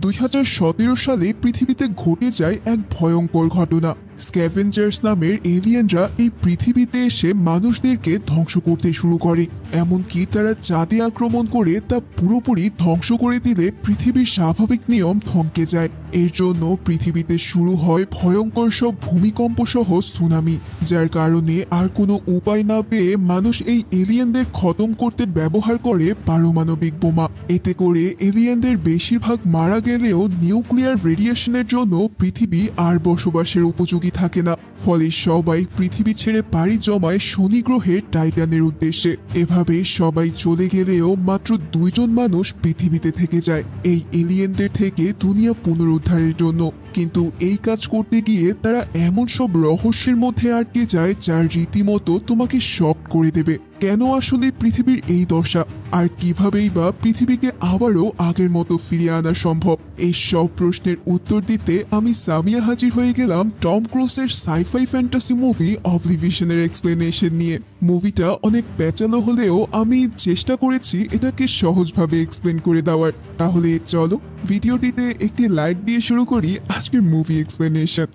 2017 সালে পৃথিবীতে ঘটে যায় এক ভয়ঙ্কর ঘটনা। স্ক্যাভেঞ্জার্স নামের এলিয়েনরা এই পৃথিবীতে এসে মানুষদেরকে ধ্বংস করতে শুরু করে। এমনকি তারা চাঁদে আক্রমণ করে তা পুরোপুরি ধ্বংস করে দিলে পৃথিবীর স্বাভাবিক নিয়ম থমকে যায়। এর জন্য পৃথিবীতে শুরু হয় ভয়ঙ্কর সব ভূমিকম্প সহ সুনামি, যার কারণে আর কোনো উপায় না পেয়ে মানুষ এই এলিয়েনদের খতম করতে ব্যবহার করে পারমাণবিক বোমা। এতে করে এলিয়েনদের বেশিরভাগ মারা গেলেও নিউক্লিয়ার রেডিয়েশনের জন্য পৃথিবী আর বসবাসের উপযোগী থাকে না। ফলে সবাই পৃথিবী ছেড়ে পাড়ি জমায় শনি গ্রহের টাইটানের উদ্দেশ্যে। এভাবে সবাই চলে গেলেও মাত্র 2 জন মানুষ পৃথিবীতে থেকে যায় এই এলিয়েনদের থেকে দুনিয়া পুনরুদ্ধারের জন্য। কিন্তু এই কাজ করতে গিয়ে তারা এমন সব রহস্যের মধ্যে আটকে যায় যা রীতিমতো তোমাকে শক করে দেবে। কেন আসলে পৃথিবীর এই দশা, আর কিভাবেই বা পৃথিবীকে আবারও আগের মতো ফিরিয়ে আনা সম্ভব? এই সব প্রশ্নের উত্তর দিতে আমি সামিয়া হাজির হয়ে গেলাম টম ক্রুজের সাইফাই ফ্যান্টাসি মুভি অবলিভিশনের এক্সপ্লেনেশন নিয়ে। মুভিটা অনেক পেঁচালো হলেও আমি চেষ্টা করেছি এটাকে সহজভাবে এক্সপ্লেন করে দেওয়ার। তাহলে চলো ভিডিওটিতে একটি লাইক দিয়ে শুরু করি আজকের মুভি এক্সপ্লেনেশন।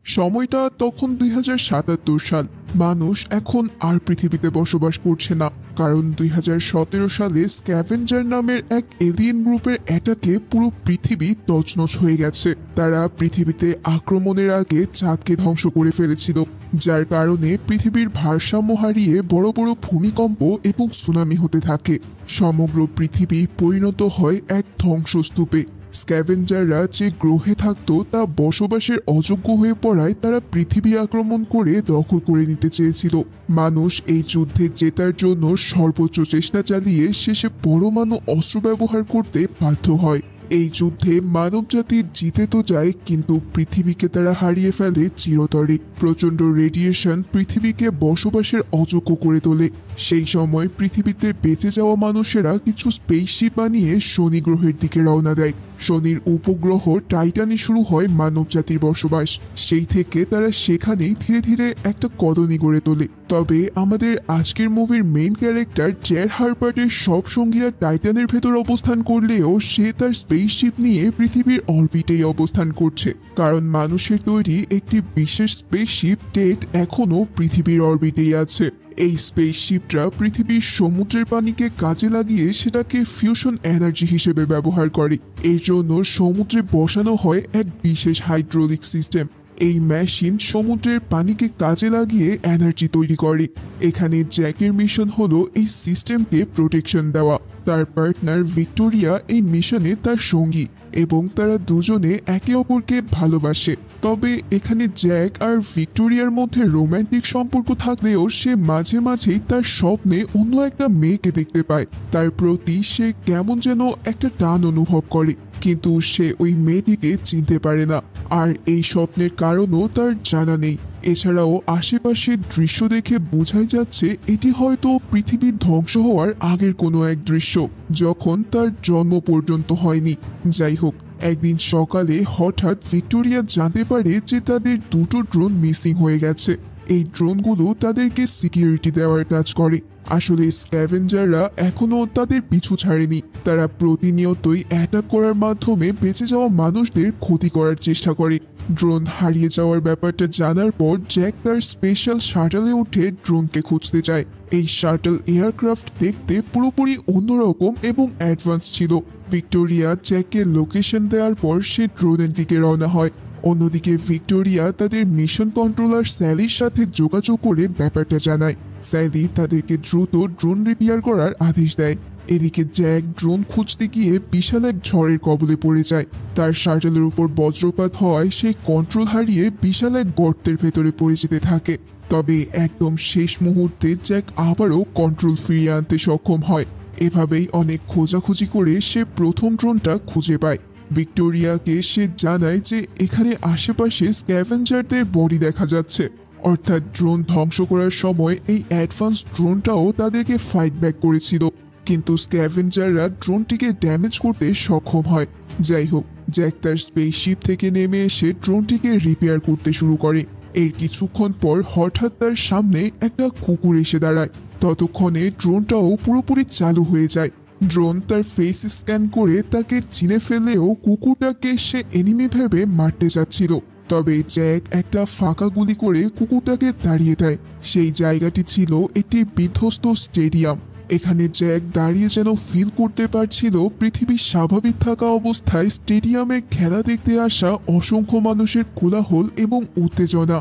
সময়টা তখন 2077 সাল। মানুষ এখন আর পৃথিবীতে বসবাস করছে না, কারণ 2017 সালে স্ক্যাভেঞ্জার নামের এক এলিয়েন গ্রুপের অ্যাটাকে পুরো পৃথিবী তছনছ হয়ে গেছে। তারা পৃথিবীতে আক্রমণের আগে চাঁদকে ধ্বংস করে ফেলেছিল, যার কারণে পৃথিবীর ভারসাম্য হারিয়ে বড় বড় ভূমিকম্প এবং সুনামি হতে থাকে। সমগ্র পৃথিবী পরিণত হয় এক ধ্বংসস্তূপে। স্ক্যাভেঞ্জাররা যে গ্রহে থাকতো তা বসবাসের অযোগ্য হয়ে পড়ায় তারা পৃথিবী আক্রমণ করে দখল করে নিতে চেয়েছিল। মানুষ এই যুদ্ধে জেতার জন্য সর্বোচ্চ চেষ্টা চালিয়ে শেষে পরমাণু অস্ত্র ব্যবহার করতে বাধ্য হয়। এই যুদ্ধে মানবজাতি জিতে তো যায়, কিন্তু পৃথিবীকে তারা হারিয়ে ফেলে চিরতরে। প্রচণ্ড রেডিয়েশন পৃথিবীকে বসবাসের অযোগ্য করে তোলে। সেই সময় পৃথিবীতে বেঁচে যাওয়া মানুষেরা কিছু স্পেসশিপ বানিয়ে শনি গ্রহের দিকে রওনা দেয়। শনির উপগ্রহ টাইটানে শুরু হয় মানবজাতির বসবাস। সেই থেকে তারা সেখানেই ধীরে ধীরে একটা কলোনি গড়ে তোলে। তবে আমাদের আজকের মুভির মেইন ক্যারেক্টার জ্যাড হারবার্টের সব সঙ্গীরা টাইটানের ভেতর অবস্থান করলেও সে তার স্পেসশিপ নিয়ে পৃথিবীর অরবিটেই অবস্থান করছে, কারণ মানুষের তৈরি একটি বিশেষ স্পেসশিপ টেট এখনও পৃথিবীর অরবিটেই আছে। এই স্পেসশিপটা পৃথিবীর সমুদ্রের পানিকে কাজে লাগিয়ে সেটাকে ফিউশন এনার্জি হিসেবে ব্যবহার করে। এর জন্য সমুদ্রে বসানো হয় এক বিশেষ হাইড্রোলিক সিস্টেম। এই মেশিন সমুদ্রের পানিকে কাজে লাগিয়ে এনার্জি তৈরি করে। এখানে জ্যাকের মিশন হলো এই সিস্টেমকে প্রোটেকশন দেওয়া। তার পার্টনার ভিক্টোরিয়া এই মিশনে তার সঙ্গী এবং তারা দুজনে একে অপরকে ভালোবাসে। তবে এখানে জ্যাক আর ভিক্টোরিয়ার মধ্যে রোম্যান্টিক সম্পর্ক থাকলেও সে মাঝে মাঝেই তার স্বপ্নে অন্য একটা মেয়েকে দেখতে পায়। তার প্রতি সে কেমন যেন একটা টান অনুভব করে, কিন্তু সে ওই মেয়েটিকে চিনতে পারে না। আর এই স্বপ্নের কারণও তার জানা নেই। এছাড়াও আশেপাশের দৃশ্য দেখে বোঝাই যাচ্ছে এটি হয়তো পৃথিবীর ধ্বংস হওয়ার আগের কোনো এক দৃশ্য, যখন তার জন্ম পর্যন্ত হয়নি। যাই হোক, একদিন সকালে হঠাৎ ভিক্টোরিয়া জানতে পারে যে তাদের 2টো ড্রোন মিসিং হয়ে গেছে। এই ড্রোনগুলো তাদেরকে সিকিউরিটি দেওয়ার কাজ করে। আসলে স্ক্যাভেঞ্জাররা এখনো তাদের পিছু ছাড়েনি। তারা প্রতিনিয়তই অ্যাটাক করার মাধ্যমে বেঁচে যাওয়া মানুষদের ক্ষতি করার চেষ্টা করে। ড্রোন হারিয়ে যাওয়ার ব্যাপারটা জানার পর জ্যাক তার স্পেশাল শাটলে উঠে ড্রোনকে খুঁজতে যায়। এই শাটল এয়ারক্রাফট দেখতে পুরোপুরি অন্যরকম এবং অ্যাডভান্স ছিল। ভিক্টোরিয়া জ্যাককে লোকেশন দেওয়ার পর সে ড্রোনের দিকে রওনা হয়। অন্যদিকে ভিক্টোরিয়া তাদের মিশন কন্ট্রোলার স্যালির সাথে যোগাযোগ করে ব্যাপারটা জানায়। স্যালি তাদেরকে দ্রুত ড্রোন রিপেয়ার করার আদেশ দেয়। এদিকে জ্যাক ড্রোন খুঁজতে গিয়ে বিশাল এক ঝড়ের কবলে পড়ে যায়। তার শাটলের উপর বজ্রপাত হওয়ায় সে কন্ট্রোল হারিয়ে বিশাল এক গর্তের ভেতরে পড়ে যেতে থাকে। তবে একদম শেষ মুহূর্তে জ্যাক আবারও কন্ট্রোল ফিরিয়ে আনতে সক্ষম হয়। এভাবেই অনেক খোঁজাখুঁজি করে সে প্রথম ড্রোনটা খুঁজে পায়। ভিক্টোরিয়াকে সে জানায় যে এখানে আশেপাশে স্ক্যাভেঞ্জারদের বডি দেখা যাচ্ছে, অর্থাৎ ড্রোন ধ্বংস করার সময় এই অ্যাডভান্স ড্রোনটাও তাদেরকে ফাইট ব্যাক করেছিল, কিন্তু স্ক্যাভেঞ্জাররা ড্রোনটিকে ড্যামেজ করতে সক্ষম হয়। যাই হোক, জ্যাক তার স্পেসশিপ থেকে নেমে এসে ড্রোনটিকে রিপেয়ার করতে শুরু করে। এর কিছুক্ষণ পর হঠাৎ তার সামনে একটা কুকুর এসে দাঁড়ায়। ততক্ষণে ড্রোনটাও পুরোপুরি চালু হয়ে যায়। ড্রোন তার ফেস স্ক্যান করে তাকে চিনে ফেলেও কুকুরটাকে সে এনিমি ভেবে মারতে যাচ্ছিল। তবে জ্যাক একটা ফাঁকা গুলি করে কুকুরটাকে তাড়িয়ে দেয়। সেই জায়গাটি ছিল একটি বিধ্বস্ত স্টেডিয়াম। এখানে জ্যাক দাঁড়িয়ে যেন ফিল করতে পারছিল পৃথিবীর স্বাভাবিক থাকা অবস্থায় স্টেডিয়ামে খেলা দেখতে আসা অসংখ্য মানুষের কোলাহল এবং উত্তেজনা।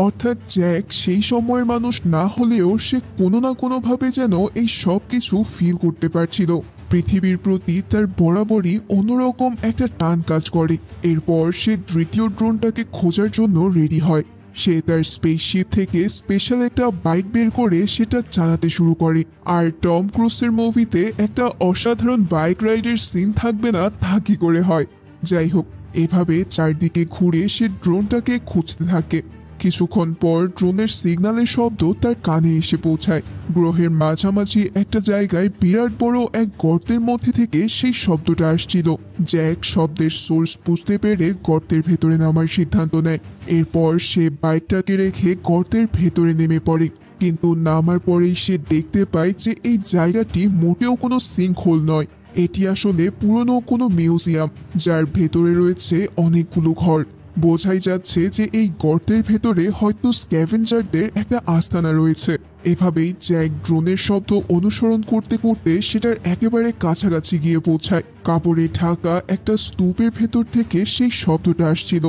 অর্থাৎ জ্যাক সেই সময়ের মানুষ না হলেও সে কোনো না কোনোভাবে যেন এই সব কিছু ফিল করতে পারছিল। পৃথিবীর প্রতি তার বরাবরই অন্যরকম একটা টান কাজ করে। এরপর সে দ্বিতীয় ড্রোনটাকে খোঁজার জন্য রেডি হয়। সে তার স্পেসশিপ থেকে স্পেশাল একটা বাইক বের করে সেটা চালাতে শুরু করে। আর টম ক্রুজের মুভিতে একটা অসাধারণ বাইক রাইডের সিন থাকবে না তা কি করে হয়। যাই হোক, এভাবে চারদিকে ঘুরে সে ড্রোনটাকে খুঁজতে থাকে। কিছুক্ষণ পর ড্রোনের সিগন্যালের শব্দ তার কানে এসে পৌঁছায়। গ্রহের মাঝামাঝি একটা জায়গায় বিরাট বড় এক গর্তের মধ্যে থেকে সেই শব্দটা আসছিল। জ্যাক শব্দের সোর্স বুঝতে পেরে গর্তের ভেতরে নামার সিদ্ধান্ত নেয়। এরপর সে বাইকটাকে রেখে গর্তের ভেতরে নেমে পড়ে। কিন্তু নামার পরেই সে দেখতে পায় যে এই জায়গাটি মোটেও কোনো সিঙ্কহোল নয়। এটি আসলে পুরনো কোনো মিউজিয়াম, যার ভেতরে রয়েছে অনেকগুলো ঘর। বোঝাই যাচ্ছে যে এই গর্তের ভেতরে হয়তো স্ক্যাভেঞ্জারদের একটা আস্তানা রয়েছে। এভাবেই জ্যাক ড্রোনের শব্দ অনুসরণ করতে করতে সেটার একেবারে কাছাকাছি গিয়ে পৌঁছায়। কাপড়ে ঢাকা একটা স্তূপের ভেতর থেকে সেই শব্দটা আসছিল।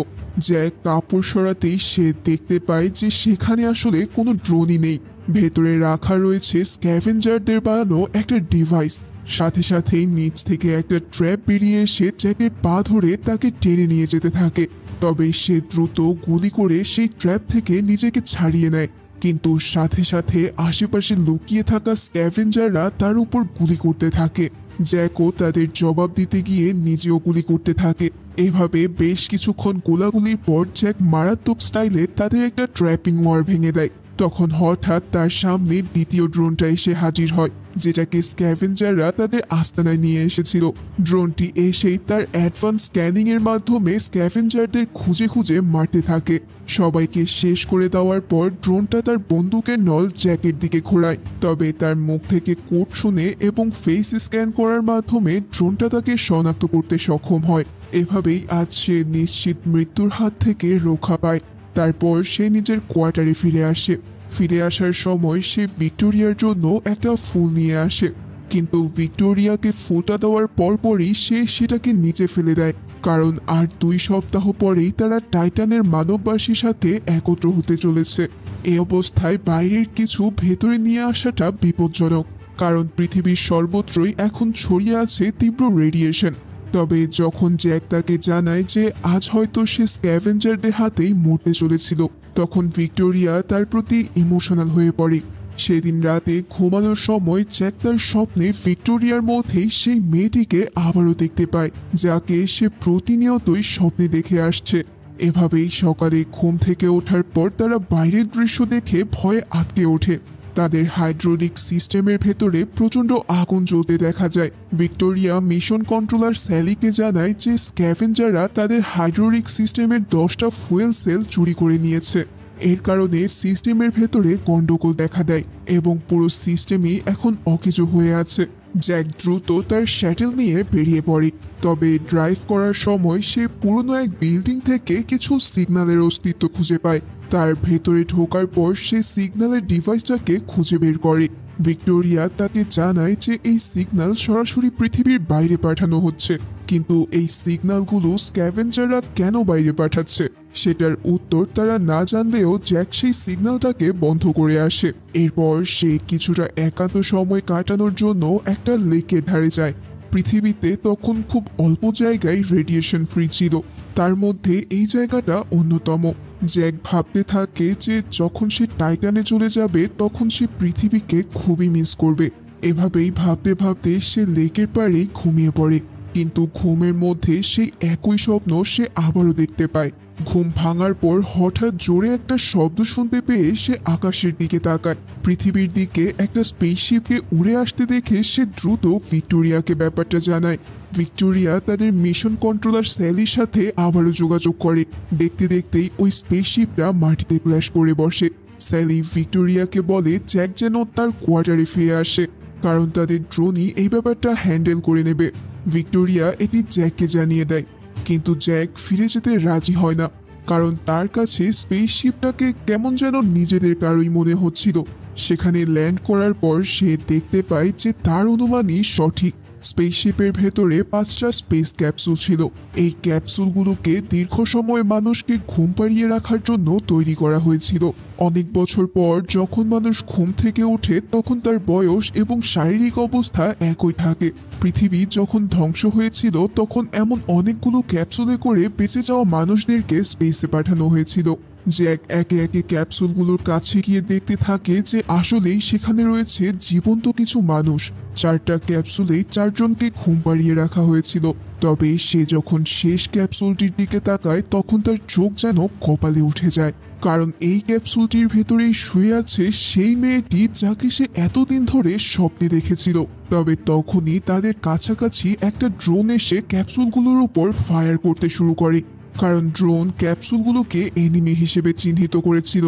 জ্যাক কাপড় সরাতেই সে দেখতে পায় যে সেখানে আসলে কোনো ড্রোনই নেই। ভেতরে রাখা রয়েছে স্ক্যাভেঞ্জারদের বানানো একটা ডিভাইস। সাথে সাথেই নিচ থেকে একটা ট্র্যাপ বেরিয়ে এসে জ্যাকের পা ধরে তাকে টেনে নিয়ে যেতে থাকে। তবে সে দ্রুত গুলি করে সেই ট্র্যাপ থেকে নিজেকে ছাড়িয়ে নেয়। কিন্তু সাথে সাথে আশেপাশে লুকিয়ে থাকা স্ক্যাভেঞ্জাররা তার উপর গুলি করতে থাকে। জ্যাকও তাদের জবাব দিতে গিয়ে নিজেও গুলি করতে থাকে। এভাবে বেশ কিছুক্ষণ গোলাগুলির পর জ্যাক মারাত্মক স্টাইলে তাদের একটা ট্র্যাপিং ওয়ার ভেঙে দেয়। তখন হঠাৎ তার সামনে দ্বিতীয় ড্রোনটা এসে হাজির হয়, যেটাকে স্ক্যাভেঞ্জাররা তাদের আস্তানায় নিয়ে এসেছিল। ড্রোনটি এসেই তার অ্যাডভান্স স্ক্যানিং এর মাধ্যমে স্ক্যাভেঞ্জারদের খুঁজে খুঁজে মারতে থাকে। সবাইকে শেষ করে দেওয়ার পর ড্রোনটা তার বন্দুকের নল জ্যাকের দিকে ঘোরায়। তবে তার মুখ থেকে কোড শুনে এবং ফেস স্ক্যান করার মাধ্যমে ড্রোনটা তাকে শনাক্ত করতে সক্ষম হয়। এভাবেই আজ সে নিশ্চিত মৃত্যুর হাত থেকে রক্ষা পায়। তারপর সে নিজের কোয়ার্টারে ফিরে আসে। ফিরে আসার সময় সে ভিক্টোরিয়ার জন্য একটা ফুল নিয়ে আসে, কিন্তু ভিক্টোরিয়াকে ফুলটা দেওয়ার পরপরই সে সেটাকে নিচে ফেলে দেয়, কারণ আর 2 সপ্তাহ পরেই তারা টাইটানের মানববাসীর সাথে একত্র হতে চলেছে। এই অবস্থায় বাইরের কিছু ভেতরে নিয়ে আসাটা বিপজ্জনক, কারণ পৃথিবীর সর্বত্রই এখন ছড়িয়ে আছে তীব্র রেডিয়েশন। তবে যখন জ্যাক তাকে জানায় যে আজ হয়তো সে স্ক্যাভেঞ্জারদের হাতেই মরতে চলেছিল, তখন ভিক্টোরিয়া তার প্রতি ইমোশনাল হয়ে পড়ে। সেদিন রাতে ঘুমানোর সময় জ্যাক তার স্বপ্নে ভিক্টোরিয়ার মধ্যেই সেই মেয়েটিকে আবারও দেখতে পায়, যাকে সে প্রতিনিয়তই স্বপ্নে দেখে আসছে। এভাবেই সকালে ঘুম থেকে ওঠার পর তারা বাইরের দৃশ্য দেখে ভয়ে আটকে ওঠে। তাদের হাইড্রোলিক সিস্টেমের ভেতরে প্রচণ্ড আগুন জ্বলতে দেখা যায়। ভিক্টোরিয়া মিশন কন্ট্রোলার স্যালিকে জানায় যে স্ক্যাভেঞ্জাররা তাদের হাইড্রোলিক সিস্টেমের 10টা ফুয়েল সেল চুরি করে নিয়েছে। এর কারণে সিস্টেমের ভেতরে গন্ডগোল দেখা দেয় এবং পুরো সিস্টেমই এখন অকেজো হয়ে আছে। জ্যাক দ্রুত তার শ্যাটেল নিয়ে বেরিয়ে পড়ে। তবে ড্রাইভ করার সময় সে পুরনো এক বিল্ডিং থেকে কিছু সিগন্যালের অস্তিত্ব খুঁজে পায়। তার ভেতরে ঢোকার পর সে সিগন্যালের ডিভাইসটাকে খুঁজে বের করে। ভিক্টোরিয়া তাকে জানায় যে এই সিগন্যাল সরাসরি পৃথিবীর বাইরে পাঠানো হচ্ছে, কিন্তু এই সিগন্যালগুলো স্ক্যাভেঞ্জাররা কেন বাইরে পাঠাচ্ছে সেটার উত্তর তারা না জানলেও জ্যাক সেই সিগন্যালটাকে বন্ধ করে আসে। এরপর সে কিছুটা একান্ত সময় কাটানোর জন্য একটা লেকের ধারে যায়। পৃথিবীতে তখন খুব অল্প জায়গায় রেডিয়েশন ফ্রি ছিল, তার মধ্যে এই জায়গাটা অন্যতম। জ্যাক ভাবতে থাকে যে যখন সে টাইটানে চলে যাবে তখন সে পৃথিবীকে খুবই মিস করবে। এভাবেই ভাবতে ভাবতে সে লেকের পাড়েই ঘুমিয়ে পড়ে। কিন্তু ঘুমের মধ্যে সেই একই স্বপ্ন সে আবারও দেখতে পায়। ঘুম ভাঙার পর হঠাৎ জোরে একটা শব্দ শুনতে পেয়ে সে আকাশের দিকে তাকায়। পৃথিবীর দিকে একটা স্পেসশিপকে উড়ে আসতে দেখে সে দ্রুত ভিক্টোরিয়াকে ব্যাপারটা জানায়। ভিক্টোরিয়া তাদের মিশন কন্ট্রোলার স্যালির সাথে আবারও যোগাযোগ করে। দেখতে দেখতেই ওই স্পেসশিপটা মাটিতে ক্র্যাশ করে বসে। স্যালি ভিক্টোরিয়াকে বলে জ্যাক যেন তার কোয়ার্টারে ফিরে আসে। কারণ তাদের ড্রোনই এই ব্যাপারটা হ্যান্ডেল করে নেবে। ভিক্টোরিয়া এটি জ্যাককে জানিয়ে দেয়, কিন্তু জ্যাক ফিরে যেতে রাজি হয় না, কারণ তার কাছে স্পেসশিপটাকে কেমন যেন নিজেদের কারোই মনে হচ্ছিল। সেখানে ল্যান্ড করার পর সে দেখতে পায় যে তার অনুমানই সঠিক। স্পেসশিপের ভেতরে 5টা স্পেস ক্যাপসুল ছিল। এই ক্যাপসুলগুলোকে দীর্ঘ সময় মানুষকে ঘুম পাড়িয়ে রাখার জন্য তৈরি করা হয়েছিল। অনেক বছর পর যখন মানুষ ঘুম থেকে ওঠে তখন তার বয়স এবং শারীরিক অবস্থা একই থাকে। পৃথিবী যখন ধ্বংস হয়েছিল তখন এমন অনেকগুলো ক্যাপসুলে করে বেঁচে যাওয়া মানুষদেরকে স্পেসে পাঠানো হয়েছিল। জ্যাক একে একে ক্যাপসুলগুলোর কাছে গিয়ে দেখতে থাকে যে আসলেই সেখানে রয়েছে জীবন্ত কিছু মানুষ। 4টা ক্যাপসুলেই 4 জনকে ঘুম পাড়িয়ে রাখা হয়েছিল। তবে সে যখন শেষ ক্যাপসুলটির দিকে তাকায় তখন তার চোখ যেন কপালে উঠে যায়, কারণ এই ক্যাপসুলটির ভেতরেই শুয়ে আছে সেই মেয়েটি যাকে সে এতদিন ধরে স্বপ্নে দেখেছিল। তবে তখনই তাদের কাছাকাছি একটা ড্রোন এসে ক্যাপসুলগুলোর উপর ফায়ার করতে শুরু করে, কারণ ড্রোন ক্যাপসুলগুলোকে এনিমি হিসেবে চিহ্নিত করেছিল।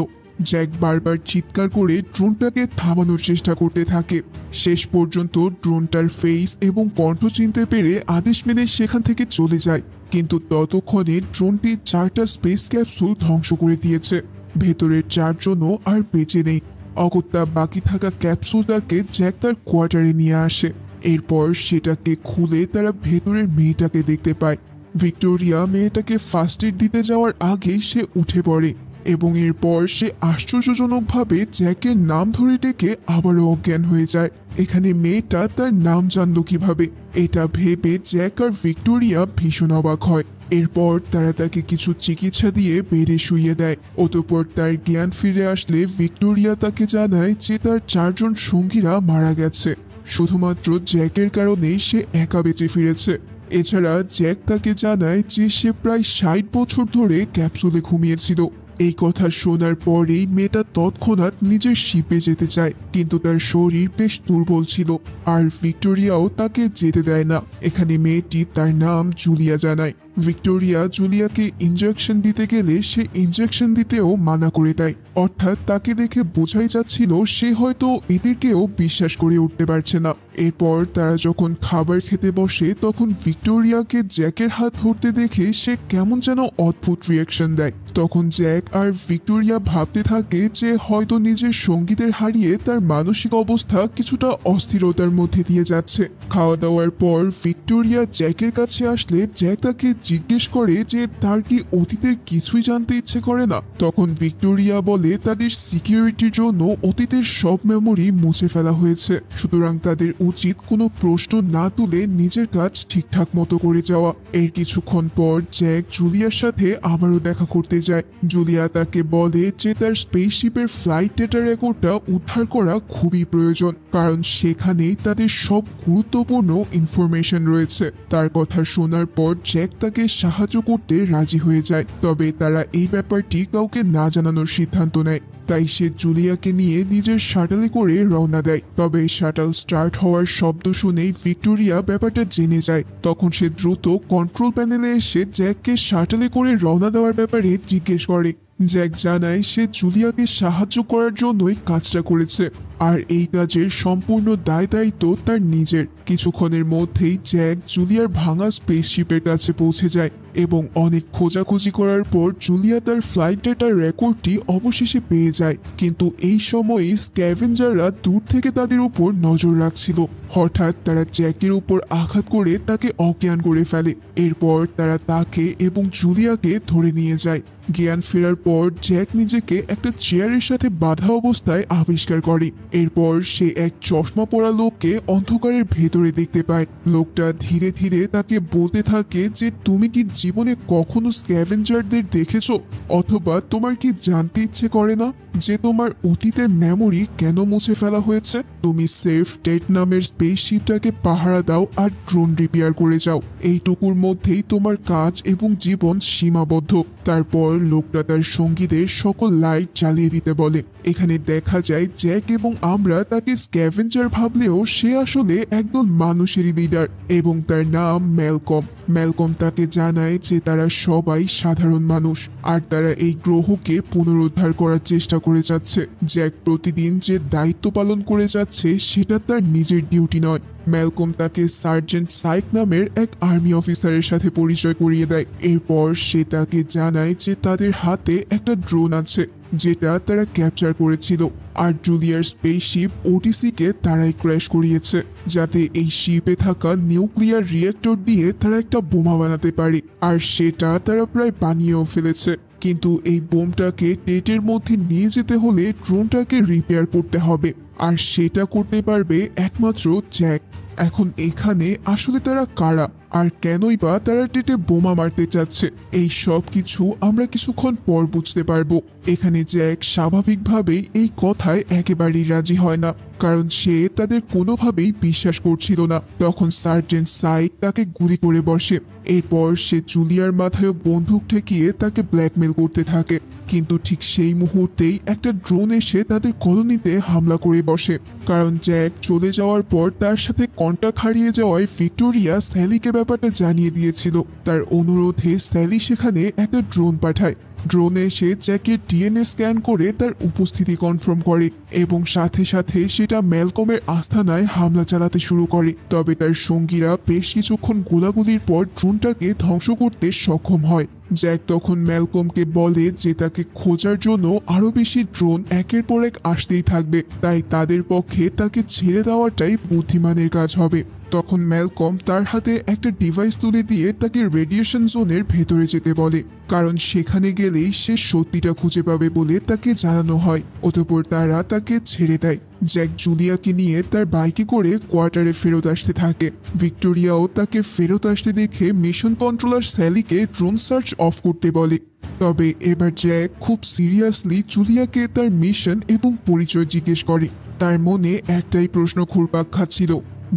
জ্যাক বারবার চিৎকার করে ড্রোনটাকে থামানোর চেষ্টা করতে থাকে। শেষ পর্যন্ত ড্রোনটার ফেস এবং কণ্ঠ চিনতে পেরে আদেশ মেনে সেখান থেকে চলে যায়, কিন্তু ততক্ষণে ড্রোনটি 4টা স্পেস ক্যাপসুল ধ্বংস করে দিয়েছে। ভেতরের 4 জনও আর বেঁচে নেই। অগত্যা বাকি থাকা ক্যাপসুলটাকে জ্যাক তার কোয়ার্টারে নিয়ে আসে। এরপর সেটাকে খুলে তারা ভেতরের মেয়েটাকে দেখতে পায়। ভিক্টোরিয়া মেয়েটাকে ফার্স্ট এড দিতে যাওয়ার আগেই সে উঠে পড়ে এবং এরপর সে আশ্চর্যজনকভাবে জ্যাকের নাম ধরে ডেকে আবারও অজ্ঞান হয়ে যায়। এখানে মেয়েটা তার নাম জানল কিভাবে, এটা ভেবে জ্যাক আর ভিক্টোরিয়া ভীষণ অবাক হয়। এরপর তারা তাকে কিছু চিকিৎসা দিয়ে বেডে শুইয়ে দেয়। অতঃপর তার জ্ঞান ফিরে আসলে ভিক্টোরিয়া তাকে জানায় যে তার 4 জন সঙ্গীরা মারা গেছে, শুধুমাত্র জ্যাকের কারণেই সে একা বেঁচে ফিরেছে। এছাড়া জ্যাক তাকে জানায় যে সে প্রায় 60 বছর ধরে ক্যাপসুলে ঘুমিয়েছিল। এই কথা শোনার পরেই মেয়েটা তৎক্ষণাৎ নিজের শিপে যেতে চায়, কিন্তু তার শরীর বেশ দুর্বল ছিল আর ভিক্টোরিয়াও তাকে যেতে দেয় না। এখানে মেয়েটি তার নাম জুলিয়া জানায়। ভিক্টোরিয়া জুলিয়াকে ইনজেকশন দিতে গেলে সে ইনজেকশন দিতেও মানা করে দেয়, অর্থাৎ তাকে দেখে বোঝাই যাচ্ছিল সে হয়তো এদেরকেও বিশ্বাস করে উঠতে পারছে না। এরপর তারা যখন খাবার খেতে বসে তখন ভিক্টোরিয়াকে জ্যাকের হাত ধরতে দেখে সে কেমন যেন অদ্ভুত রিয়াকশন দেয়। তখন জ্যাক আর ভিক্টোরিয়া ভাবতে থাকে যে হয়তো নিজের সঙ্গীদের হারিয়ে তার মানসিক অবস্থা কিছুটা অস্থিরতার মধ্যে দিয়ে যাচ্ছে। খাওয়া দাওয়ার পর ভিক্টোরিয়া জ্যাকের কাছে আসলে জ্যাক তাকে জিজ্ঞেস করে যে তার কি অতীতের কিছুই জানতে ইচ্ছে করে না। তখন ভিক্টোরিয়া বলে তাদের সিকিউরিটির জন্য অতীতের সব মেমোরি মুছে ফেলা হয়েছে, সুতরাং তাদের উচিত কোনো প্রশ্ন না তুলে নিজের কাজ ঠিকঠাক মতো করে যাওয়া। এর কিছুক্ষণ পর জ্যাক জুলিয়ার সাথে আবারও দেখা করতে যায়। জুলিয়া তাকে বলে যে তার স্পেসশিপের ফ্লাইট ডেটা রেকর্ডটা উদ্ধার করা খুবই প্রয়োজন, কারণ সেখানেই তাদের সব গুরুত্বপূর্ণ ইনফরমেশন রয়েছে। তার কথা শোনার পর জ্যাক তাকে সাহায্য করতে রাজি হয়ে যায়, তবে তারা এই ব্যাপারটি কাউকে না জানানোর সিদ্ধান্ত নেয়। তাই সে জুলিয়াকে নিয়ে নিজের শাটলে করে রওনা দেয়। তবে শাটল স্টার্ট হওয়ার শব্দ শুনেই ভিক্টোরিয়া ব্যাপারটা জেনে যায়। তখন সে দ্রুত কন্ট্রোল প্যানেলে এসে জ্যাককে শাটলে করে রওনা দেওয়ার ব্যাপারে জিজ্ঞেস করে। জ্যাক জানায় সে জুলিয়াকে সাহায্য করার জন্যই কাজটা করেছে আর এই কাজের সম্পূর্ণ দায় দায়িত্ব তার নিজের। কিছুক্ষণের মধ্যেই জ্যাক জুলিয়ার ভাঙা স্পেসশিপের কাছে পৌঁছে যায় এবং অনেক খোঁজাখুঁজি করার পর জুলিয়া তার ফ্লাইট ডেটার রেকর্ডটি অবশেষে পেয়ে যায়। কিন্তু এই সময়ে স্ক্যাভেঞ্জাররা দূর থেকে তাদের উপর নজর রাখছিল। হঠাৎ তারা জ্যাকের উপর আঘাত করে তাকে অজ্ঞান করে ফেলে। এরপর তারা তাকে এবং জুলিয়াকে ধরে নিয়ে যায়। জ্ঞান ফেরার পর জ্যাক নিজেকে একটা চেয়ারের সাথে বাঁধা অবস্থায় আবিষ্কার করে। এরপর সে এক চশমা পরা লোককে অন্ধকারের ভেতরে দেখতে পায়। লোকটা ধীরে ধীরে তাকে বলতে থাকে যে তুমি কি জীবনে কখনো স্ক্যাভেঞ্জারদের দেখেছো, অথবা তোমার কি জানতে ইচ্ছে করে না যে তোমার অতীতের মেমোরি কেন মুছে ফেলা হয়েছে? তুমি সেফ ডেট নামের স্পেসশিপটাকে পাহারা দাও আর ড্রোন রিপেয়ার করে যাও। এইটুকুর মধ্যেই তোমার কাজ এবং জীবন সীমাবদ্ধ। তারপর লোকটা তার সঙ্গীদের সকল লাইট জ্বালিয়ে দিতে বলে। এখানে দেখা যায় জ্যাক এবং আমরা তাকে স্ক্যাভেঞ্জার ভাবলেও সে আসলে একদল মানুষেরই লিডার এবং তার নাম ম্যালকম। ম্যালকম তাকে জানায় যে তারা সবাই সাধারণ মানুষ আর তারা এই গ্রহকে পুনরুদ্ধার করার চেষ্টা করে যাচ্ছে। জ্যাক প্রতিদিন যে দায়িত্ব পালন করে যাচ্ছে সেটা তার নিজের ডিউটি নয়। ম্যালকম তাকে সার্জেন্ট সাইক নামের এক আর্মি অফিসারের সাথে পরিচয় করিয়ে দেয়। এরপর সে তাকে জানায় যে তাদের হাতে একটা ড্রোন আছে যেটা তারা ক্যাপচার করেছিল, আর জুলিয়ার স্পেসশিপ ওটিসিকে তারাই ক্র্যাশ করিয়েছে যাতে এই শিপে থাকা নিউক্লিয়ার রিয়েক্টর দিয়ে তারা একটা বোমা বানাতে পারে, আর সেটা তারা প্রায় বানিয়েও ফেলেছে। কিন্তু এই বোমটাকে টেটের মধ্যে নিয়ে যেতে হলে ড্রোনটাকে রিপেয়ার করতে হবে, আর সেটা করতে পারবে একমাত্র জ্যাক। এখন এখানে আসলে তারা কারা আর কেনই বা তারা টেটে বোমা মারতে চাচ্ছে, এই সব কিছু আমরা কিছুক্ষণ পর বুঝতে পারবো। এখানে জ্যাক স্বাভাবিকভাবেই এই কথায় একেবারেই রাজি হয় না, কারণ সে তাদের কোনোভাবেই বিশ্বাস করছিল না। তখন সার্জেন্ট সাইক তাকে গুলি করে বসে। এরপর সে জুলিয়ার মাথায় বন্দুক ঠেকিয়ে তাকে ব্ল্যাকমেল করতে থাকে, কিন্তু ঠিক সেই মুহূর্তেই একটা ড্রোন এসে তাদের কলোনিতে হামলা করে বসে। কারণ জ্যাক চলে যাওয়ার পর তার সাথে কন্টাক্ট হারিয়ে যাওয়ায় ভিক্টোরিয়া স্যালিকে ব্যাপারটা জানিয়ে দিয়েছিল। তার অনুরোধে স্যালি সেখানে একটা ড্রোন পাঠায়। ড্রোন এসে জ্যাকের ডিএনএ স্ক্যান করে তার উপস্থিতি কনফার্ম করে এবং সাথে সাথে সেটা ম্যালকমের আস্তানায় হামলা চালাতে শুরু করে। তবে তার সঙ্গীরা বেশ কিছুক্ষণ গোলাগুলির পর ড্রোনটাকে ধ্বংস করতে সক্ষম হয়। জ্যাক তখন ম্যালকমকে বলে যে তাকে খোঁজার জন্য আরো বেশি ড্রোন একের পর এক আসতেই থাকবে, তাই তাদের পক্ষে তাকে ছেড়ে দেওয়াটাই বুদ্ধিমানের কাজ হবে। তখন ম্যালকম তার হাতে একটা ডিভাইস তুলে দিয়ে তাকে রেডিয়েশন জোনের ভেতরে যেতে বলে, কারণ সেখানে গেলেই সে সত্যিটা খুঁজে পাবে বলে তাকে জানানো হয়। অতঃপর তারা তাকে ছেড়ে দেয়। জ্যাক জুলিয়াকে নিয়ে তার বাইকে করে কোয়ার্টারে ফেরত আসতে থাকে। ভিক্টোরিয়াও তাকে ফেরত আসতে দেখে মিশন কন্ট্রোলার স্যালিকে ড্রোন সার্চ অফ করতে বলে। তবে এবার জ্যাক খুব সিরিয়াসলি জুলিয়াকে তার মিশন এবং পরিচয় জিজ্ঞেস করে। তার মনে একটাই প্রশ্ন ঘুরপাক খাচ্ছিল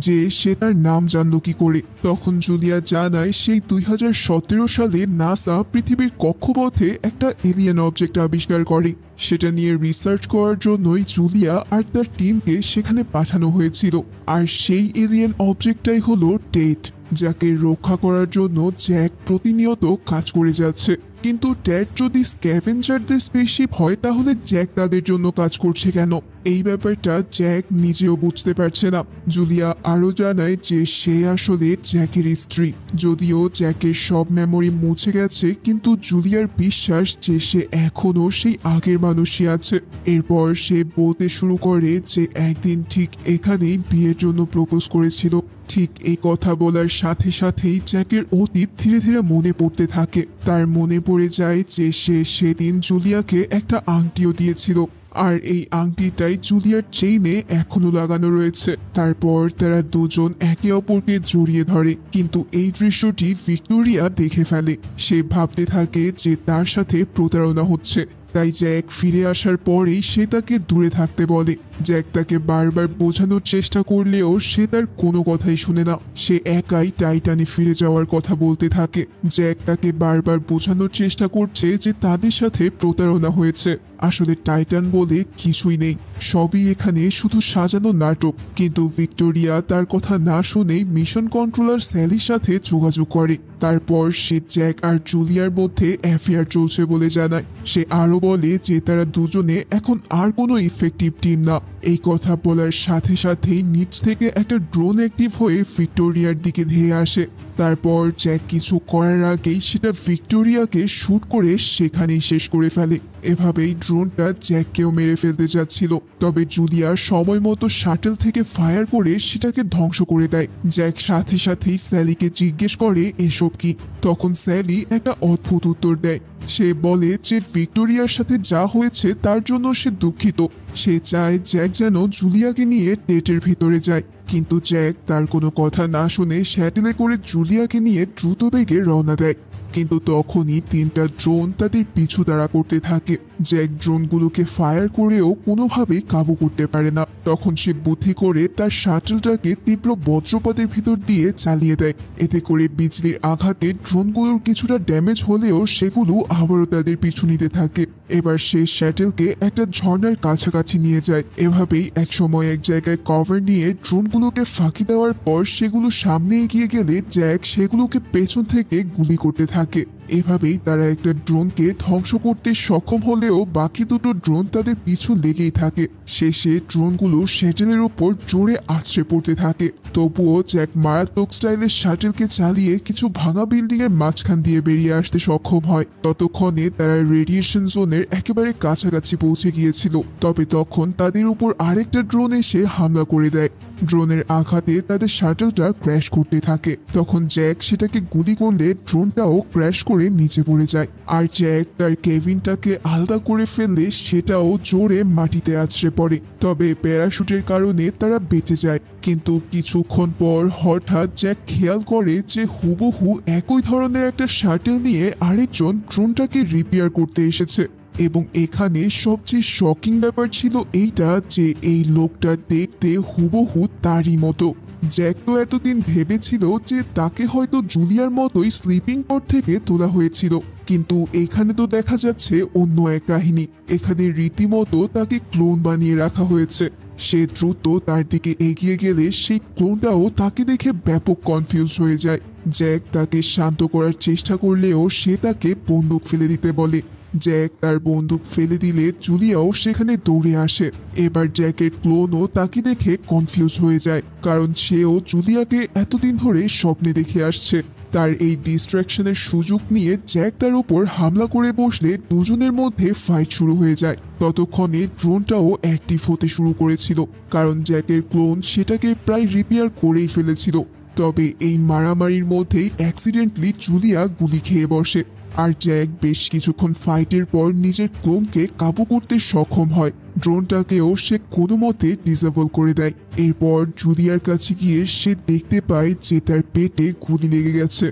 যে সে তার নাম জানলো কি করে। তখন জুলিয়া জানায় সেই 2017 সালে নাসা পৃথিবীর কক্ষপথে একটা এলিয়েন অবজেক্ট আবিষ্কার করে। সেটা নিয়ে রিসার্চ করার জন্যই জুলিয়া আর তার টিমকে সেখানে পাঠানো হয়েছিল। আর সেই এলিয়েন অবজেক্টটাই হলো টেট, যাকে রক্ষা করার জন্য জ্যাক প্রতিনিয়ত কাজ করে যাচ্ছে। কিন্তু টেট যদি স্ক্যাভেঞ্জারদের স্পেসশিপ হয় তাহলে জ্যাক তাদের জন্য কাজ করছে কেন? এই ব্যাপারটা জ্যাক নিজেও বুঝতে পারছে না। জুলিয়া আরও জানায় যে সে আসলে জ্যাকের স্ত্রী। যদিও জ্যাকের সব মেমোরি মুছে গেছে, কিন্তু জুলিয়ার বিশ্বাস যে সে এখনো সেই আগের মানুষই আছে। এরপর সে বলতে শুরু করে যে একদিন ঠিক এখানেই বিয়ের জন্য প্রপোজ করেছিল। ঠিক এই কথা বলার সাথে সাথেই জ্যাকের অতীত ধীরে ধীরে মনে পড়তে থাকে। তার মনে পড়ে যায় যে সে সেদিন জুলিয়াকে একটা আংটিও দিয়েছিল, আর এই আংটিটাই জুলিয়ার চেইনে এখনো লাগানো রয়েছে। তারপর তারা দুজন একে অপরকে জড়িয়ে ধরে, কিন্তু এই দৃশ্যটি ভিক্টোরিয়া দেখে ফেলে। সে ভাবতে থাকে যে তার সাথে প্রতারণা হচ্ছে, তাই জ্যাক ফিরে আসার পরেই সে তাকে দূরে থাকতে বলে। জ্যাক তাকে বারবার বোঝানোর চেষ্টা করলেও সে তার কোনো কথাই শুনে না। সে একাই টাইটানে ফিরে যাওয়ার কথা বলতে থাকে। জ্যাক তাকে বারবার বোঝানোর চেষ্টা করছে যে তাদের সাথে প্রতারণা হয়েছে, আসলে টাইটান বলে কিছুই নেই, সবই এখানে শুধু সাজানো নাটক। কিন্তু ভিক্টোরিয়া তার কথা না শুনেই মিশন কন্ট্রোলার স্যালির সাথে যোগাযোগ করে। তারপর সে জ্যাক আর জুলিয়ার মধ্যে অ্যাফেয়ার চলছে বলে জানায়। সে আরো বলে যে তারা দুজনে এখন আর কোনো ইফেক্টিভ টিম না। এই কথা বলার সাথে সাথেই নিচ থেকে একটা ড্রোন অ্যাক্টিভ হয়ে ভিক্টোরিয়ার দিকে ধেয়ে আসে। তারপর জ্যাক কিছু করার আগেই সেটা ভিক্টোরিয়াকে শুট করে সেখানেই শেষ করে ফেলে। এভাবেই ড্রোনটা জ্যাককেও মেরে ফেলতে যাচ্ছিল, তবে জুলিয়া সময় মতো শাটল থেকে ফায়ার করে সেটাকে ধ্বংস করে দেয়। জ্যাক সাথে সাথেই স্যালিকে জিজ্ঞেস করে এসব কি। তখন স্যালি একটা অদ্ভুত উত্তর দেয়। সে বলে যে ভিক্টোরিয়ার সাথে যা হয়েছে তার জন্য সে দুঃখিত। সে চায় জ্যাক যেন জুলিয়াকে নিয়ে টেটের ভিতরে যায়, কিন্তু জ্যাক তার কোনো কথা না শুনে শ্যাটেলে করে জুলিয়াকে নিয়ে দ্রুত বেগে রওনা দেয়। কিন্তু তখনই তিনটা ড্রোন তাদের পিছু তাড়া করতে থাকে। জ্যাক ড্রোনগুলোকে ফায়ার করেও কোনোভাবেই কাবু করতে পারে না। তখন সে বুদ্ধি করে তার শাটলটাকে তীব্র বজ্রপাতের ভিতর দিয়ে চালিয়ে দেয়। এতে করে বিজলির আঘাতে ড্রোনগুলোর কিছুটা ড্যামেজ হলেও সেগুলো আবারও তাদের পিছু নিতে থাকে। এবার সে শ্যাটেলকে একটা ঝর্ণার কাছাকাছি নিয়ে যায়। এভাবেই একসময় এক জায়গায় কভার নিয়ে ড্রোনগুলোকে ফাঁকি দেওয়ার পর সেগুলো সামনে এগিয়ে গেলে জ্যাক সেগুলোকে পেছন থেকে গুলি করতে থাকে। এভাবেই তারা একটা ড্রোনকে ধ্বংস করতে সক্ষম হলেও বাকি দুটো ড্রোন তাদের পিছু লেগেই থাকে। শেষে ড্রোনগুলো শ্যাটেলের উপর জোরে আছড়ে পড়তে থাকে। তবুও জ্যাক মারাত্মক স্টাইলে শাটেলকে চালিয়ে কিছু ভাঙা বিল্ডিং এর মাঝখান দিয়ে বেরিয়ে আসতে সক্ষম হয়। ততক্ষণে তারা রেডিয়েশন জোনের একেবারে কাছাকাছি পৌঁছে গিয়েছিল। তবে তখন তাদের উপর আরেকটা ড্রোন এসে হামলা করে দেয়। ড্রোনের আঘাতে তাদের শাটলটা ক্র্যাশ করতে থাকে। তখন জ্যাক সেটাকে গুলি করলে ড্রোনটাও ক্র্যাশ করে নিচে পড়ে যায়। আর জ্যাক তার কেবিনটাকে আলাদা করে ফেললে সেটাও জোরে মাটিতে আছড়ে পড়ে। তবে প্যারাশুটের কারণে তারা বেঁচে যায়। কিন্তু কিছুক্ষণ পর হঠাৎ জ্যাক খেয়াল করে যে হুবহু একই ধরনের একটা শাটল নিয়ে আরেকজন ড্রোনটাকে রিপেয়ার করতে এসেছে। এবং এখানে সবচেয়ে শকিং ব্যাপার ছিল এইটা যে এই লোকটা দেখতে হুবহু তারই মতো। জ্যাক তো এতদিন ভেবেছিল যে তাকে হয়তো জুলিয়ার মতোই স্লিপিং পড থেকে তোলা হয়েছিল, কিন্তু এখানে তো দেখা যাচ্ছে অন্য এক কাহিনী। এখানে রীতিমতো তাকে ক্লোন বানিয়ে রাখা হয়েছে। সে দ্রুত তার দিকে এগিয়ে গেলে সেই ক্লোনটাও তাকে দেখে ব্যাপক কনফিউজ হয়ে যায়। জ্যাক তাকে শান্ত করার চেষ্টা করলেও সে তাকে বন্দুক ফেলে দিতে বলে। জ্যাক তার বন্দুক ফেলে দিলে জুলিয়াও সেখানে দৌড়ে আসে। এবার জ্যাকের ক্লোনও তাকে দেখে কনফিউজ হয়ে যায়, কারণ সেও জুলিয়াকে এতদিন ধরে স্বপ্নে দেখে আসছে। তার এই ডিস্ট্রাকশনের সুযোগ নিয়ে জ্যাক তার উপর হামলা করে বসলে দুজনের মধ্যে ফাইট শুরু হয়ে যায়। ততক্ষণে ড্রোনটাও অ্যাক্টিভ হতে শুরু করেছিল, কারণ জ্যাকের ক্লোন সেটাকে প্রায় রিপেয়ার করেই ফেলেছিল। তবে এই মারামারির মধ্যেই অ্যাক্সিডেন্টলি জুলিয়া গুলি খেয়ে বসে। আর জ্যাক বেশ কিছুক্ষণ ফাইটের পর নিজের ক্লোনকে কাবু করতে সক্ষম হয়। ড্রোনটাকেও সে কোনো মতে ডিসেবল করে দেয়। এরপর জুলিয়ার কাছে গিয়ে সে দেখতে পায় যে তার পেটে গুলি লেগে গেছে।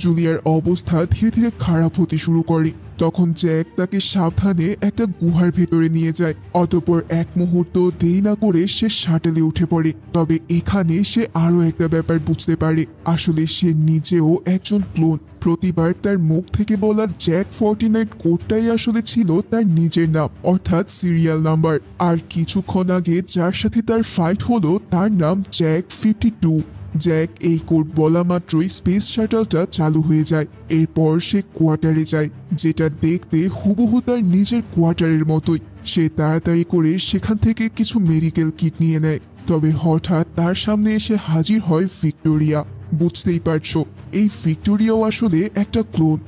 জুলিয়ার অবস্থা ধীরে ধীরে খারাপ হতে শুরু করে। তখন জ্যাক তাকে সাবধানে একটা গুহার ভেতরে নিয়ে যায়। অতঃপর এক মুহূর্ত দেরি না করে সে শাটলে উঠে পড়ে। তবে এখানে সে আরো একটা ব্যাপার বুঝতে পারে, আসলে সে নিজেও একজন ক্লোন। প্রতিবার তার মুখ থেকে বলা জ্যাক 49 কোডটাই আসলে ছিল তার নিজের নাম, অর্থাৎ সিরিয়াল নাম্বার। আর কিছুক্ষণ আগে যার সাথে তার ফাইট হলো তার নাম জ্যাক 52। জ্যাক এই কোড বলা মাত্রই স্পেস শাটলটা চালু হয়ে যায়। এরপর সে কোয়ার্টারে যায়, যেটা দেখতে হুবহু তার নিজের কোয়ার্টারের মতোই। সে তাড়াতাড়ি করে সেখান থেকে কিছু মেডিকেল কিট নিয়ে নেয়। তবে হঠাৎ তার সামনে এসে হাজির হয় ভিক্টোরিয়া। বুঝতেই পারছো, এই ভিক্টোরিয়াও আসলে একটা ক্লোন,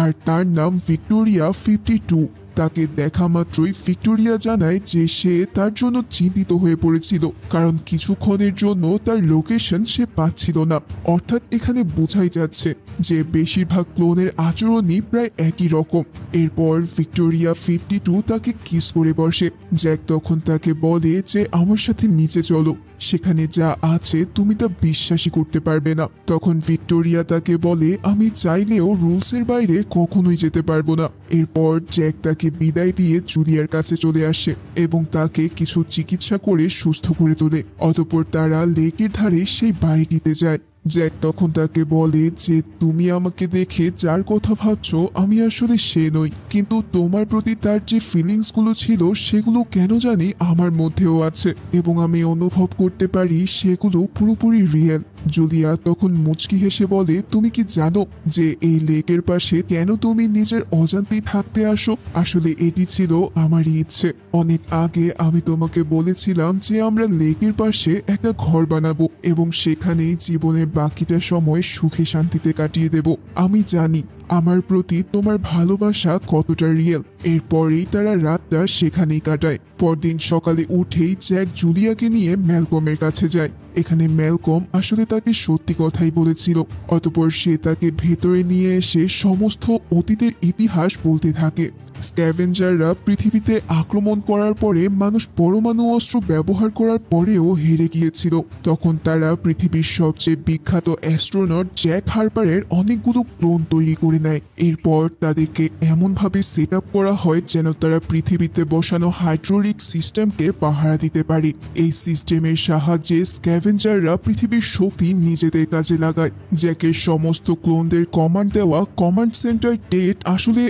আর তার নাম ভিক্টোরিয়া 52। তাকে দেখা মাত্রই ভিক্টোরিয়া জানায় যে সে তার জন্য চিন্তিত হয়ে পড়েছিল, কারণ কিছুক্ষণের জন্য তার লোকেশন সে পাচ্ছিল না। অর্থাৎ এখানে বোঝাই যাচ্ছে যে বেশিরভাগ ক্লোনের আচরণই প্রায় একই রকম। এরপর ভিক্টোরিয়া 52 তাকে কিস করে বসে। জ্যাক তখন তাকে বলে যে আমার সাথে নিচে চলো, সেখানে যা আছে তুমি তা বিশ্বাসই করতে পারবে না। তখন ভিক্টোরিয়া তাকে বলে আমি চাইলেও রুলসের বাইরে কখনোই যেতে পারবো না। এরপর জ্যাক তাকে বিদায় দিয়ে জুলিয়ার কাছে চলে আসে এবং তাকে কিছু চিকিৎসা করে সুস্থ করে তোলে। অতঃপর তারা লেকের ধারে সেই বাড়িটিতে যায়। জ্যাক তখন তাকে বলে যে তুমি আমাকে দেখে যার কথা ভাবছো আমি আসলে সে নই, কিন্তু তোমার প্রতি তার যে ফিলিংস গুলো ছিল সেগুলো কেন জানি আমার মধ্যেও আছে এবং আমি অনুভব করতে পারি সেগুলো পুরোপুরি রিয়েল। জুলিয়া তখন মুচকি হেসে বলে তুমি কি জানো যে এই লেকের পাশে কেন তুমি নিজের অজান্তেই থাকতে আসো? আসলে এটি ছিল আমারই ইচ্ছে। অনেক আগে আমি তোমাকে বলেছিলাম যে আমরা লেকের পাশে একটা ঘর বানাবো এবং সেখানেই জীবনের বাকিটা সময় সুখে শান্তিতে কাটিয়ে দেব। আমি জানি আমার প্রতি তোমার ভালোবাসা কতটা রিয়েল। এরপরেই তারা রাতটা সেখানেই কাটায়। পরদিন সকালে উঠেই জ্যাক জুলিয়াকে নিয়ে ম্যালকমের কাছে যায়। এখানে ম্যালকম আসলে তাকে সত্যি কথাই বলেছিল। অতঃপর সে তাকে ভেতরে নিয়ে এসে সমস্ত অতীতের ইতিহাস বলতে থাকে। স্ক্যাভেঞ্জাররা পৃথিবীতে আক্রমণ করার পরে মানুষ পরমাণু অস্ত্র ব্যবহার করার পরেও হেরে গিয়েছিল। তখন তারা পৃথিবীর সবচেয়ে বিখ্যাত অ্যাস্ট্রোনট জ্যাক হার্পারের অনেকগুলো ক্লোন তৈরি করে নেয়। এরপর তাদেরকে এমনভাবে সেট আপ করা হয় যেন তারা পৃথিবীতে বসানো হাইড্রোলিক সিস্টেমকে পাহারা দিতে পারে। এই সিস্টেমের সাহায্যে স্ক্যাভেঞ্জাররা পৃথিবীর শক্তি নিজেদের কাজে লাগায়। জ্যাকের সমস্ত ক্লোনদের কমান্ড দেওয়া কমান্ড সেন্টার টেট আসলে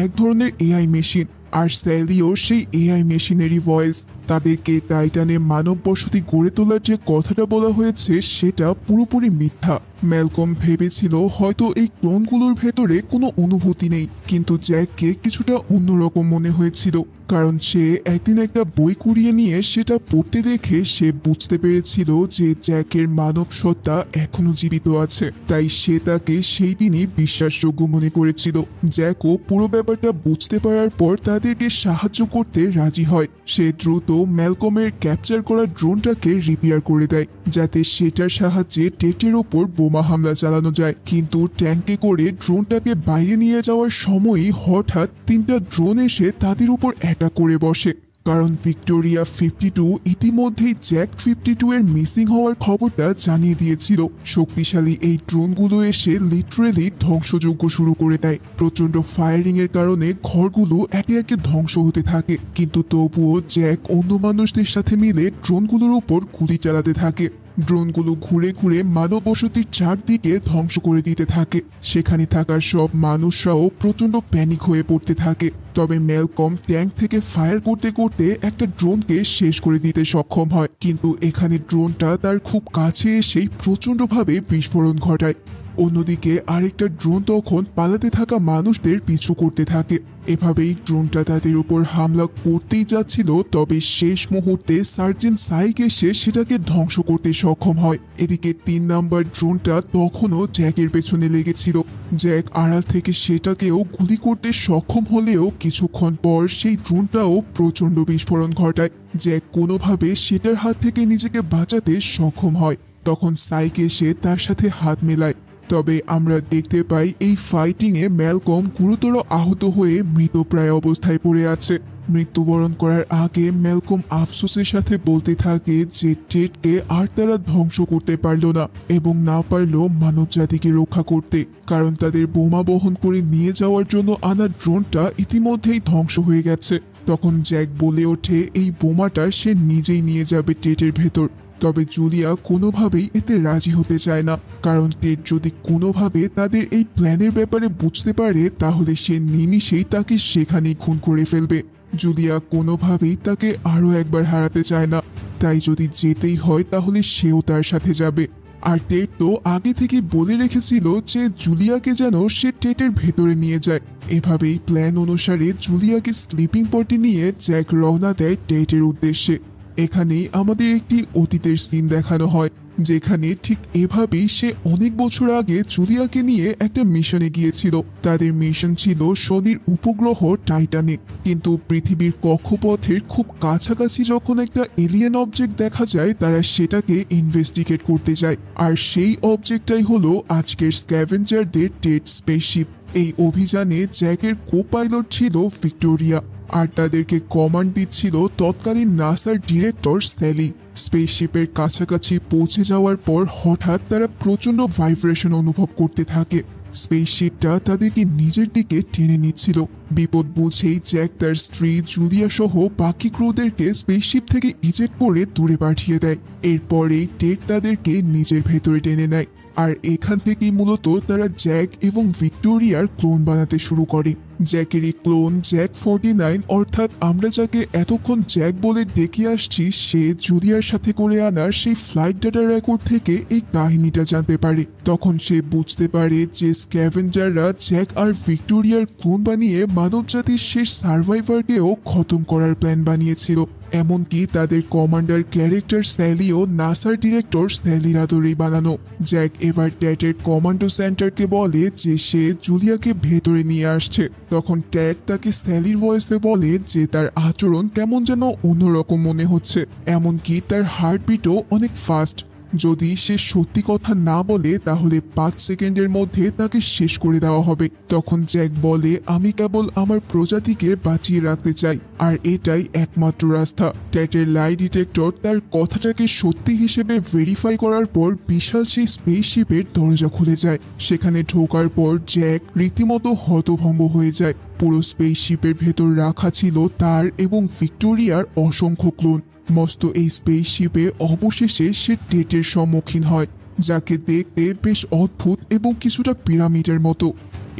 এক ধরনের এআই মেশিন। আর স্যালিও সেই এআই মেশিনেরই ভয়েস। তাদেরকে টাইটানে মানব বসতি গড়ে তোলার যে কথাটা বলা হয়েছে সেটা পুরোপুরি মিথ্যা। ম্যালকম ভেবেছিল হয়তো এই ক্লোনগুলোর ভেতরে কোনো অনুভূতি নেই, কিন্তু জ্যাককে কিছুটা অন্যরকম মনে হয়েছিল, কারণ সে একদিন একটা বই কুড়িয়ে নিয়ে সেটা পড়তে দেখে সে বুঝতে পেরেছিল যে জ্যাকের মানব সত্তা এখনো জীবিত আছে। তাই সে তাকে সেই দিনই বিশ্বাসযোগ্য মনে করেছিল। জ্যাকও পুরো ব্যাপারটা বুঝতে পারার পর তাদেরকে সাহায্য করতে রাজি হয়। সে দ্রুত ম্যালকমের ক্যাপচার করা ড্রোনটাকে রিপেয়ার করে দেয়, যাতে সেটার সাহায্যে টেটের ওপর বোমা হামলা চালানো যায়। কিন্তু ট্যাঙ্কে করে ড্রোনটাকে বাইরে নিয়ে যাওয়ার সময়ই হঠাৎ 3টা ড্রোন এসে তাদের উপর অ্যাটাক করে বসে। কারণ ভিক্টোরিয়া 52 ইতিমধ্যেই জ্যাক 52 এর মিসিং হওয়ার খবরটা জানিয়ে দিয়েছিল। শক্তিশালী এই ড্রোনগুলো এসে লিটারেলি ধ্বংসযজ্ঞ শুরু করে দেয়। প্রচন্ড ফায়ারিং এর কারণে ঘরগুলো একে একে ধ্বংস হতে থাকে, কিন্তু তবুও জ্যাক অন্য মানুষদের সাথে মিলে ড্রোনগুলোর উপর গুলি চালাতে থাকে। ড্রোনগুলো ঘুরে ঘুরে মানব বসতির চারদিকে ধ্বংস করে দিতে থাকে। সেখানে থাকা সব মানুষরাও প্রচন্ড প্যানিক হয়ে পড়তে থাকে। তবে ম্যালকম ট্যাঙ্ক থেকে ফায়ার করতে করতে একটা ড্রোনকে শেষ করে দিতে সক্ষম হয়, কিন্তু এখানে ড্রোনটা তার খুব কাছে এসেই প্রচন্ডভাবে বিস্ফোরণ ঘটায়। অন্যদিকে আরেকটা ড্রোন তখন পালাতে থাকা মানুষদের পিছু করতে থাকে। এভাবেই ড্রোনটা তাদের উপর হামলা করতেই যাচ্ছিল, তবে শেষ মুহূর্তে সার্জেন্ট সাইক এসে সেটাকে ধ্বংস করতে সক্ষম হয়। এদিকে 3 নাম্বার ড্রোনটা তখনও জ্যাকের পেছনে লেগেছিল। জ্যাক আড়াল থেকে সেটাকেও গুলি করতে সক্ষম হলেও কিছুক্ষণ পর সেই ড্রোনটাও প্রচন্ড বিস্ফোরণ ঘটায়। জ্যাক কোনোভাবে সেটার হাত থেকে নিজেকে বাঁচাতে সক্ষম হয়। তখন সাইক এসে তার সাথে হাত মেলায়। তবে আমরা দেখতে পাই এই ফাইটিংয়ে ম্যালকম গুরুতর আহত হয়ে মৃতপ্রায় অবস্থায় পড়ে আছে। মৃত্যুবরণ করার আগে ম্যালকম আফসোসের সাথে বলতে থাকে যে টেডকে আর তারা ধ্বংস করতে পারল না, এবং না পারল মানব জাতিকে রক্ষা করতে, কারণ তাদের বোমা বহন করে নিয়ে যাওয়ার জন্য আনা ড্রোনটা ইতিমধ্যেই ধ্বংস হয়ে গেছে। তখন জ্যাক বলে ওঠে এই বোমাটা সে নিজেই নিয়ে যাবে টেডের ভেতর। তবে জুলিয়া কোনোভাবেই এতে রাজি হতে চায় না, কারণ টেড যদি কোনোভাবে তাদের এই প্ল্যানের ব্যাপারে বুঝতে পারে তাহলে সে নিমিষেই তাকে সেখানেই খুন করে ফেলবে। জুলিয়া কোনোভাবেই তাকে আরও একবার হারাতে চায় না, তাই যদি যেতেই হয় তাহলে সেও তার সাথে যাবে। আর টেড তো আগে থেকে বলে রেখেছিল যে জুলিয়াকে যেন সে টেটের ভেতরে নিয়ে যায়। এভাবেই প্ল্যান অনুসারে জুলিয়াকে স্লিপিং পটে নিয়ে জ্যাক রওনা দেয় টেটের উদ্দেশ্যে। এখানেই আমাদের একটি অতীতের সিন দেখানো হয়, যেখানে ঠিক এভাবেই সে অনেক বছর আগে জুলিয়াকে নিয়ে একটা মিশনে গিয়েছিল। তাদের মিশন ছিল শনির উপগ্রহ টাইটানে, কিন্তু পৃথিবীর কক্ষপথের খুব কাছাকাছি যখন একটা এলিয়েন অবজেক্ট দেখা যায় তারা সেটাকে ইনভেস্টিগেট করতে যায়। আর সেই অবজেক্টটাই হলো আজকের স্ক্যাভেঞ্জারদের টেড স্পেসশিপ। এই অভিযানে জ্যাকের কো পাইলট ছিল ভিক্টোরিয়া, আর তাদেরকে কমান্ড দিচ্ছিল তৎকালীন নাসার ডিরেক্টর স্যালি। স্পেসশিপের কাছাকাছি পৌঁছে যাওয়ার পর হঠাৎ তারা প্রচন্ড ভাইব্রেশন অনুভব করতে থাকে। স্পেসশিপটা তাদেরকে নিজের দিকে টেনে নিচ্ছিল। বিপদ বুঝেই জ্যাক তার স্ত্রী জুলিয়া সহ বাকি ক্রুদেরকে স্পেসশিপ থেকে ইজেক্ট করে দূরে পাঠিয়ে দেয়। এরপরেই টেড তাদেরকে নিজের ভেতরে টেনে নেয়, আর এখান থেকেই মূলত তারা জ্যাক এবং ভিক্টোরিয়ার ক্লোন বানাতে শুরু করে। জ্যাকেরই ক্লোন জ্যাক 49, অর্থাৎ আমরা যাকে এতক্ষণ জ্যাক বলে ডেকে আসছি, সে জুলিয়ার সাথে করে আনার সেই ফ্লাইট ডাটা রেকর্ড থেকে এই কাহিনীটা জানতে পারে। তখন সে বুঝতে পারে যে স্ক্যাভেঞ্জাররা জ্যাক আর ভিক্টোরিয়ার ক্লোন বানিয়ে মানবজাতির শেষ সার্ভাইভারকেও খতম করার প্ল্যান বানিয়েছিল। এমনকি তাদের কমান্ডার ক্যারেক্টার স্যালিও নাসার ডিরেক্টর স্যালির আদরেই বানানো। জ্যাক এবার ট্যাটের কমান্ডো সেন্টারকে বলে যে সে জুলিয়াকে ভেতরে নিয়ে আসছে। তখন ট্যাট তাকে স্যালির ভয়েসে বলে যে তার আচরণ কেমন যেন অন্যরকম মনে হচ্ছে, এমনকি তার হার্টবিটও অনেক ফাস্ট। যদি সে সত্যি কথা না বলে তাহলে 5 সেকেন্ডের মধ্যে তাকে শেষ করে দেওয়া হবে। তখন জ্যাক বলে আমি কেবল আমার প্রজাতিকে বাঁচিয়ে রাখতে চাই, আর এটাই একমাত্র রাস্তা। ট্যাটের লাই ডিটেক্টর তার কথাটাকে সত্যি হিসেবে ভেরিফাই করার পর বিশাল সেই স্পেসশিপের দরজা খুলে যায়। সেখানে ঢোকার পর জ্যাক রীতিমতো হতভম্ব হয়ে যায়। পুরো স্পেসশিপের ভেতর রাখা ছিল তার এবং ভিক্টোরিয়ার অসংখ্য ক্লোন। মস্ত এই স্পেসশিপে অবশেষে সে টেটের সম্মুখীন হয়, যাকে দেখতে বেশ অদ্ভুত এবং কিছুটা পিরামিডের মতো।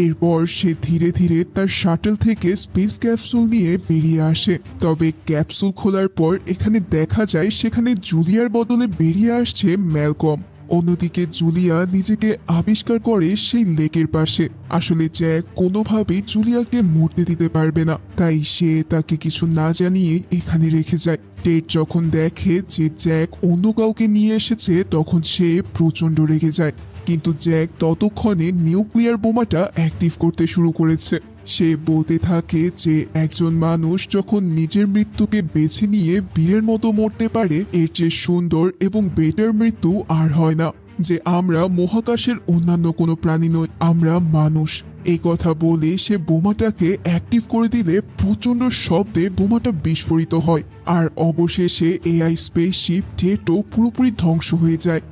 এরপর সে ধীরে ধীরে তার শাটল থেকে স্পেস ক্যাপসুল নিয়ে বেরিয়ে আসে। তবে ক্যাপসুল খোলার পর এখানে দেখা যায় সেখানে জুলিয়ার বদলে বেরিয়ে আসছে ম্যালকম। অন্যদিকে জুলিয়া নিজেকে আবিষ্কার করে সেই লেকের পাশে। আসলে জ্যাক কোনোভাবেই জুলিয়াকে মরতে দিতে পারবে না, তাই সে তাকে কিছু না জানিয়ে এখানে রেখে যায়। টেড যখন দেখে যে জ্যাক অন্য কাউকে নিয়ে এসেছে তখন সে প্রচন্ড রেগে যায়, কিন্তু জ্যাক ততক্ষণে নিউক্লিয়ার বোমাটা অ্যাক্টিভ করতে শুরু করেছে। সে বলতে থাকে যে একজন মানুষ যখন নিজের মৃত্যুকে বেছে নিয়ে বীরের মতো মরতে পারে এর চেয়ে সুন্দর এবং বেটার মৃত্যু আর হয় না। যে আমরা মহাকাশের অন্যান্য কোনো প্রাণী নই, আমরা মানুষ। এই কথা বলে সে বোমাটাকে অ্যাক্টিভ করে দিলে প্রচন্ড শব্দে বোমাটা বিস্ফোরিত হয়, আর অবশেষে এআই স্পেসশিপ টেটও পুরোপুরি ধ্বংস হয়ে যায়।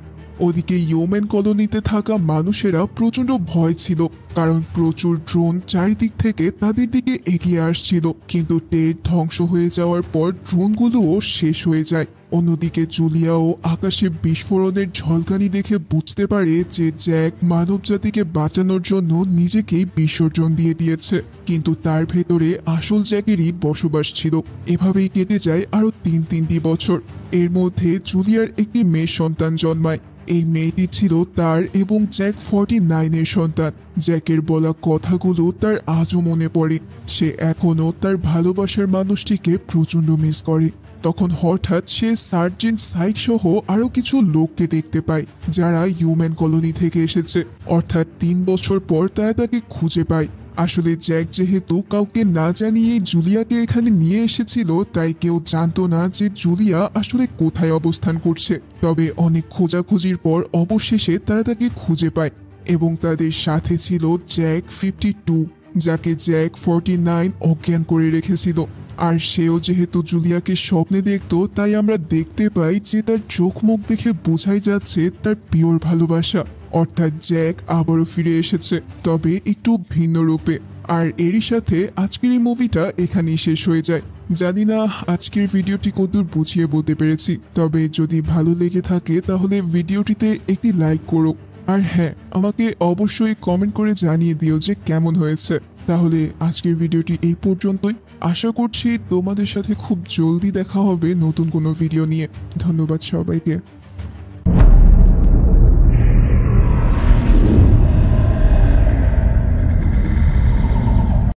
ওদিকে ইউম্যান কলোনিতে থাকা মানুষেরা প্রচন্ড ভয় ছিল, কারণ প্রচুর ড্রোন চারিদিক থেকে তাদের দিকে এগিয়ে আসছিল। কিন্তু টেড ধ্বংস হয়ে যাওয়ার পর ড্রোনগুলোও শেষ হয়ে যায়। অন্যদিকে জুলিয়াও আকাশে বিস্ফোরণের ঝলকানি দেখে বুঝতে পারে যে জ্যাক মানবজাতিকে বাঁচানোর জন্য নিজেকেই বিসর্জন দিয়ে দিয়েছে, কিন্তু তার ভেতরে আসল জ্যাকেরই বসবাস ছিল। এভাবেই কেটে যায় আরো তিনটি বছর। এর মধ্যে জুলিয়ার একটি মেয়ে সন্তান জন্মায়। এই মেয়েটি ছিল তার এবং জ্যাক 49-এর সন্তান। জ্যাকের বলা কথাগুলো তার আজও মনে পড়ে। সে এখনও তার ভালোবাসার মানুষটিকে প্রচন্ড মিস করে। তখন হঠাৎ সে সার্জেন্ট সাইক সহ আরো কিছু লোককে দেখতে পায় যারা হিউম্যান কলোনি থেকে এসেছে। অর্থাৎ 3 বছর পর তারা তাকে খুঁজে পায়। আসলে জ্যাক যেহেতু কাউকে না জানিয়ে জুলিয়াকে এখানে নিয়ে এসেছিল, তাই কেউ জানতো না যে জুলিয়া আসলে কোথায় অবস্থান করছে। তবে অনেক খোঁজাখুঁজির পর অবশেষে তারা তাকে খুঁজে পায় এবং তাদের সাথে ছিল জ্যাক 52, যাকে জ্যাক 49 অজ্ঞান করে রেখেছিল। আর সেও যেহেতু জুলিয়াকে স্বপ্নে দেখতো, তাই আমরা দেখতে পাই যে তার চোখ মুখ দেখে বোঝাই যাচ্ছে তার পিওর ভালোবাসা। অর্থাৎ জ্যাক আবারও ফিরে এসেছে, তবে একটু ভিন্ন রূপে। আর এরই সাথে আজকের এই মুভিটা এখানেই শেষ হয়ে যায়। জানি না আজকের ভিডিওটি কতদূর বুঝিয়ে বলতে পেরেছি, তবে যদি ভালো লেগে থাকে তাহলে ভিডিওটিতে একটি লাইক করো। আর হ্যাঁ, আমাকে অবশ্যই কমেন্ট করে জানিয়ে দিও যে কেমন হয়েছে। তাহলে আজকের ভিডিওটি এই পর্যন্তই। আশা করছি তোমাদের সাথে খুব জলদি দেখা হবে নতুন কোনো ভিডিও নিয়ে। ধন্যবাদ সবাইকে।